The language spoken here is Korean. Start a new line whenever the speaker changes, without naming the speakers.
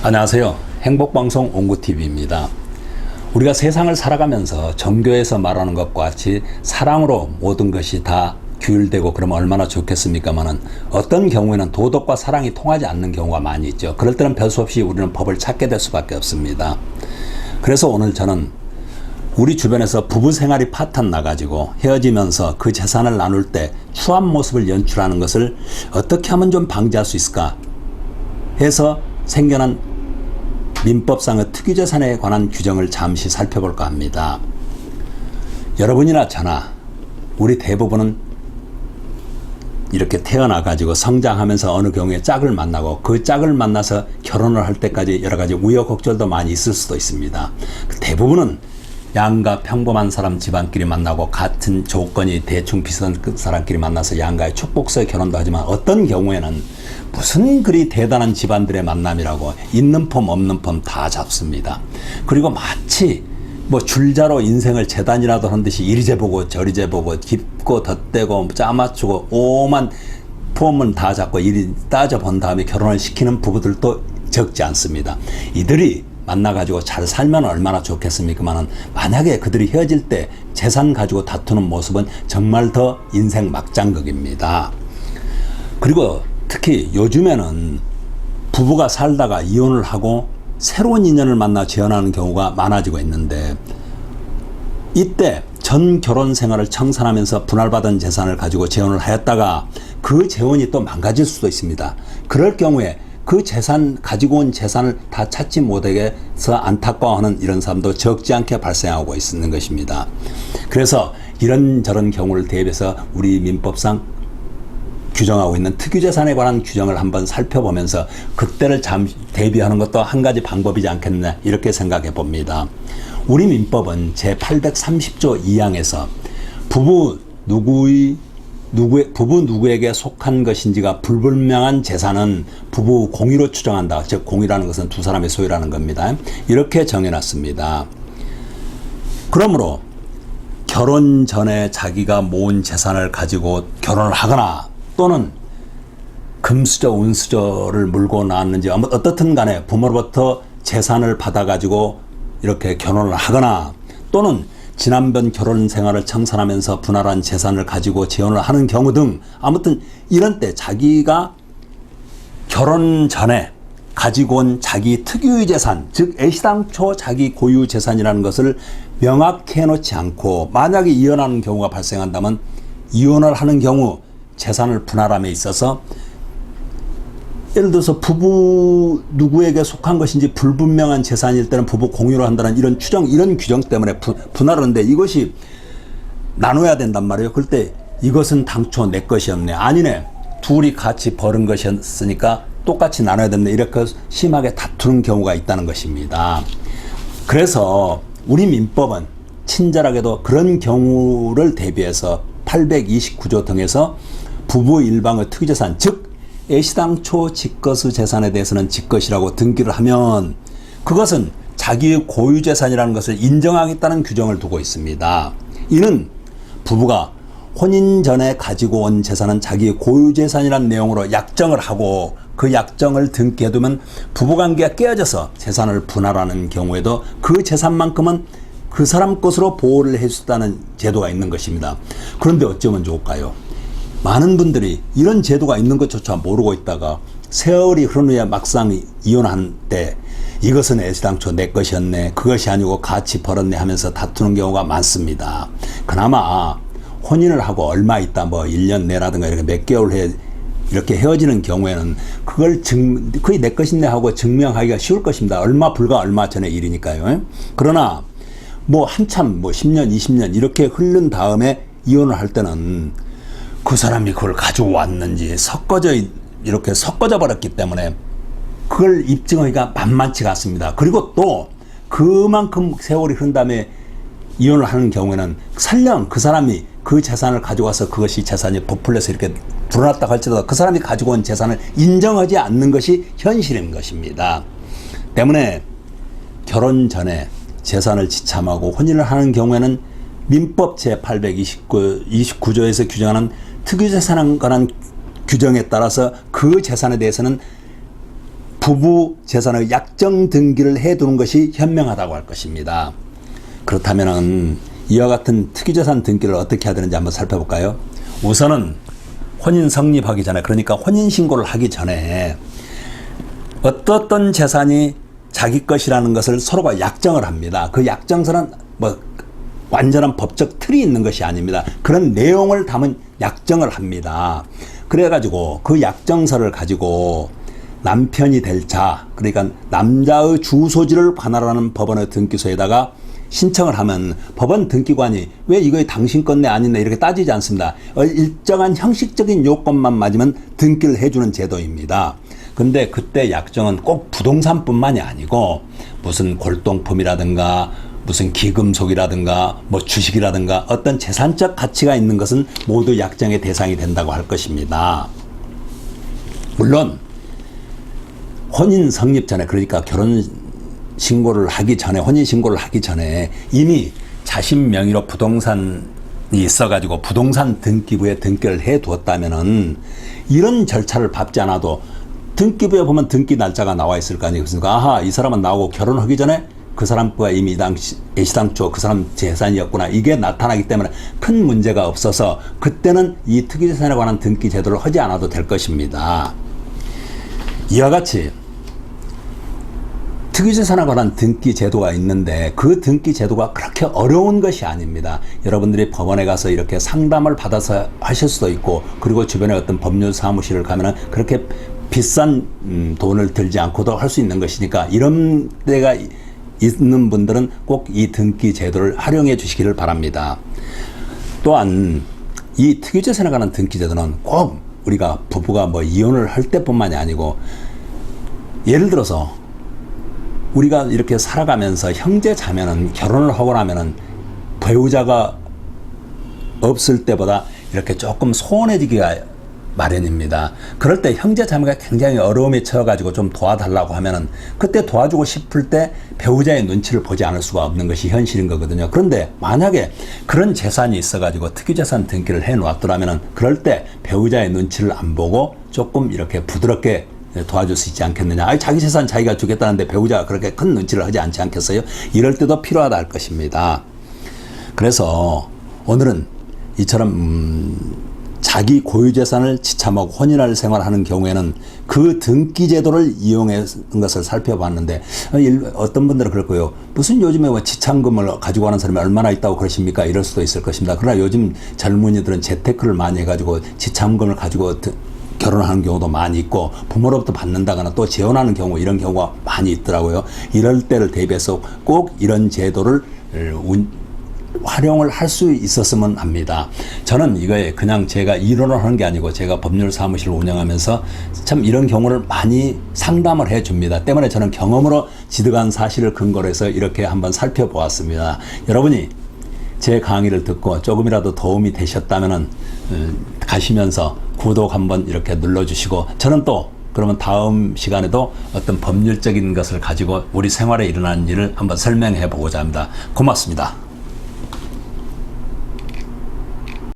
안녕하세요. 행복방송 옹구TV입니다. 우리가 세상을 살아가면서 종교에서 말하는 것과 같이 사랑으로 모든 것이 다 규율되고 그러면 얼마나 좋겠습니까마는 어떤 경우에는 도덕과 사랑이 통하지 않는 경우가 많이 있죠. 그럴 때는 별 수 없이 우리는 법을 찾게 될 수밖에 없습니다. 그래서 오늘 저는 우리 주변에서 부부 생활이 파탄 나가지고 헤어지면서 그 재산을 나눌 때 추한 모습을 연출하는 것을 어떻게 하면 좀 방지할 수 있을까 해서 생겨난 민법상의 특유재산에 관한 규정을 잠시 살펴볼까 합니다. 여러분이나 저나 우리 대부분은 이렇게 태어나가지고 성장하면서 어느 경우에 짝을 만나고 그 짝을 만나서 결혼을 할 때까지 여러 가지 우여곡절도 많이 있을 수도 있습니다. 대부분은 양가 평범한 사람 집안끼리 만나고 같은 조건이 대충 비슷한 사람끼리 만나서 양가의 축복서에 결혼도 하지만 어떤 경우에는 무슨 그리 대단한 집안들의 만남이라고 있는 폼 없는 폼 다 잡습니다. 그리고 마치 뭐 줄자로 인생을 재단이라도 하는 듯이 이리 재보고 저리 재보고 깊고 덧대고 짜맞추고 오만 폼은 다 잡고 이리 따져본 다음에 결혼을 시키는 부부들도 적지 않습니다. 이들이 만나가지고 잘 살면 얼마나 좋겠습니까만은 만약에 그들이 헤어질 때 재산 가지고 다투는 모습은 정말 더 인생 막장극입니다. 그리고 특히 요즘에는 부부가 살다가 이혼을 하고 새로운 인연을 만나 재혼하는 경우가 많아지고 있는데 이때 전 결혼 생활을 청산하면서 분할받은 재산을 가지고 재혼을 하였다가 그 재혼이 또 망가질 수도 있습니다. 그럴 경우에 그 재산, 가지고 온 재산을 다 찾지 못해서 안타까워하는 이런 사람도 적지 않게 발생하고 있는 것입니다. 그래서 이런저런 경우를 대비해서 우리 민법상 규정하고 있는 특유재산에 관한 규정을 한번 살펴보면서 그때를 대비하는 것도 한 가지 방법이지 않겠나 이렇게 생각해 봅니다. 우리 민법은 제830조 2항에서 부부 누구에게 속한 것인지가 불분명한 재산은 부부 공유로 추정한다. 즉 공유라는 것은 두 사람의 소유라는 겁니다. 이렇게 정해놨습니다. 그러므로 결혼 전에 자기가 모은 재산을 가지고 결혼을 하거나 또는 금수저 운수저를 물고 나왔는지 어떻든 간에 부모로부터 재산을 받아가지고 이렇게 결혼을 하거나 또는 지난번 결혼 생활을 청산하면서 분할한 재산을 가지고 재혼을 하는 경우 등 아무튼 이런 때 자기가 결혼 전에 가지고 온 자기 특유의 재산, 즉 애시당초 자기 고유 재산이라는 것을 명확히 해놓지 않고 만약에 이혼하는 경우가 발생한다면 이혼을 하는 경우 재산을 분할함에 있어서 예를 들어서 부부 누구에게 속한 것인지 불분명한 재산일 때는 부부 공유로 한다는 이런 규정 때문에 분할하는데 이것이 나눠야 된단 말이에요. 그럴 때 이것은 당초 내 것이었네. 아니네. 둘이 같이 벌은 것이었으니까 똑같이 나눠야 된다. 이렇게 심하게 다투는 경우가 있다는 것입니다. 그래서 우리 민법은 친절하게도 그런 경우를 대비해서 829조 등에서 부부 일방의 특유재산, 즉 애시당초 직거수 재산에 대해서는 직것이라고 등기를 하면 그것은 자기의 고유재산이라는 것을 인정하겠다는 규정을 두고 있습니다. 이는 부부가 혼인 전에 가지고 온 재산은 자기의 고유재산이라는 내용으로 약정을 하고 그 약정을 등기해두면 부부관계가 깨어져서 재산을 분할하는 경우에도 그 재산만큼은 그 사람 것으로 보호를 해주다는 제도가 있는 것입니다. 그런데 어쩌면 좋을까요? 많은 분들이 이런 제도가 있는 것조차 모르고 있다가 세월이 흐른 후에 막상 이혼한 때 이것은 애시당초 내 것이었네, 그것이 아니고 같이 벌었네 하면서 다투는 경우가 많습니다. 그나마 혼인을 하고 얼마 있다 뭐 1년 내라든가 이렇게 몇 개월 후에 이렇게 헤어지는 경우에는 그걸 거의 내 것이네 하고 증명하기가 쉬울 것입니다. 얼마 전의 일이니까요. 그러나 뭐 한참 뭐 10년, 20년 이렇게 흐른 다음에 이혼을 할 때는 그 사람이 그걸 가져왔는지 이렇게 섞어져 버렸기 때문에 그걸 입증하기가 만만치가 않습니다. 그리고 또 그만큼 세월이 흐른 다음에 이혼을 하는 경우에는 설령 그 사람이 그 재산을 가져와서 그것이 재산이 부풀려서 이렇게 불어났다 할지라도 그 사람이 가지고 온 재산을 인정하지 않는 것이 현실인 것입니다. 때문에 결혼 전에 재산을 지참하고 혼인을 하는 경우에는 민법 제829조에서 규정하는 특유재산에 관한 규정에 따라서 그 재산에 대해서는 부부 재산의 약정 등기를 해두는 것이 현명하다고 할 것입니다. 그렇다면은 이와 같은 특이재산 등기를 어떻게 해야 되는지 한번 살펴볼까요? 우선은 혼인 성립하기 전에, 그러니까 혼인신고를 하기 전에 어떤 재산이 자기 것이라는 것을 서로가 약정을 합니다. 그 약정서는 뭐 완전한 법적 틀이 있는 것이 아닙니다. 그런 내용을 담은 약정을 합니다. 그래가지고 그 약정서를 가지고 남편이 될 자, 그러니까 남자의 주소지를 관할하는 법원의 등기소에다가 신청을 하면 법원 등기관이 왜 이거 당신 건네 아니네 이렇게 따지지 않습니다. 일정한 형식적인 요건만 맞으면 등기를 해주는 제도입니다. 근데 그때 약정은 꼭 부동산뿐만이 아니고 무슨 골동품이라든가 무슨 기금속이라든가 뭐 주식이라든가 어떤 재산적 가치가 있는 것은 모두 약정의 대상이 된다고 할 것입니다. 물론 혼인 성립 전에, 그러니까 결혼 신고를 하기 전에, 혼인 신고를 하기 전에 이미 자신 명의로 부동산이 있어가지고 부동산 등기부에 등기를 해 두었다면은 이런 절차를 밟지 않아도 등기부에 보면 등기 날짜가 나와 있을 거 아니겠습니까? 아하, 이 사람은 나하고 결혼하기 전에 그 사람과 이미 애시당초 그 사람 재산이었구나. 이게 나타나기 때문에 큰 문제가 없어서 그때는 이 특이재산에 관한 등기 제도를 하지 않아도 될 것입니다. 이와 같이 특이재산에 관한 등기 제도가 있는데 그 등기 제도가 그렇게 어려운 것이 아닙니다. 여러분들이 법원에 가서 이렇게 상담을 받아서 하실 수도 있고, 그리고 주변에 어떤 법률 사무실을 가면은 그렇게 비싼 돈을 들지 않고도 할 수 있는 것이니까 이런 데가 있는 분들은 꼭 이 등기 제도를 활용해 주시기를 바랍니다. 또한 이 특이재산에 관한 등기 제도는 꼭 우리가 부부가 뭐 이혼을 할 때뿐만이 아니고, 예를 들어서 우리가 이렇게 살아가면서 형제 자매는 결혼을 하고 나면은 배우자가 없을 때보다 이렇게 조금 소원해지기가 마련입니다. 그럴 때 형제 자매가 굉장히 어려움에 처해가지고 좀 도와달라고 하면은 그때 도와주고 싶을 때 배우자의 눈치를 보지 않을 수가 없는 것이 현실인 거거든요. 그런데 만약에 그런 재산이 있어가지고 특이재산 등기를 해 놓았더라면은 그럴 때 배우자의 눈치를 안 보고 조금 이렇게 부드럽게 도와줄 수 있지 않겠느냐. 아니, 자기 재산 자기가 주겠다는데 배우자가 그렇게 큰 눈치를 하지 않지 않겠어요? 이럴 때도 필요하다 할 것입니다. 그래서 오늘은 이처럼 자기 고유 재산을 지참하고 혼인할 생활하는 경우에는 그 등기 제도를 이용하는 것을 살펴봤는데, 어떤 분들은 그럴 거예요. 무슨 요즘에 뭐 지참금을 가지고 가는 사람이 얼마나 있다고 그러십니까? 이럴 수도 있을 것입니다. 그러나 요즘 젊은이들은 재테크를 많이 해가지고 지참금을 가지고 결혼하는 경우도 많이 있고, 부모로부터 받는다거나 또 재혼하는 경우, 이런 경우가 많이 있더라고요. 이럴 때를 대비해서 꼭 이런 제도를 활용을 할 수 있었으면 합니다. 저는 이거에 그냥 제가 이론을 하는 게 아니고 제가 법률 사무실을 운영하면서 참 이런 경우를 많이 상담을 해 줍니다. 때문에 저는 경험으로 지득한 사실을 근거로 해서 이렇게 한번 살펴보았습니다. 여러분이 제 강의를 듣고 조금이라도 도움이 되셨다면은 가시면서 구독 한번 이렇게 눌러주시고, 저는 또 그러면 다음 시간에도 어떤 법률적인 것을 가지고 우리 생활에 일어나는 일을 한번 설명해 보고자 합니다. 고맙습니다.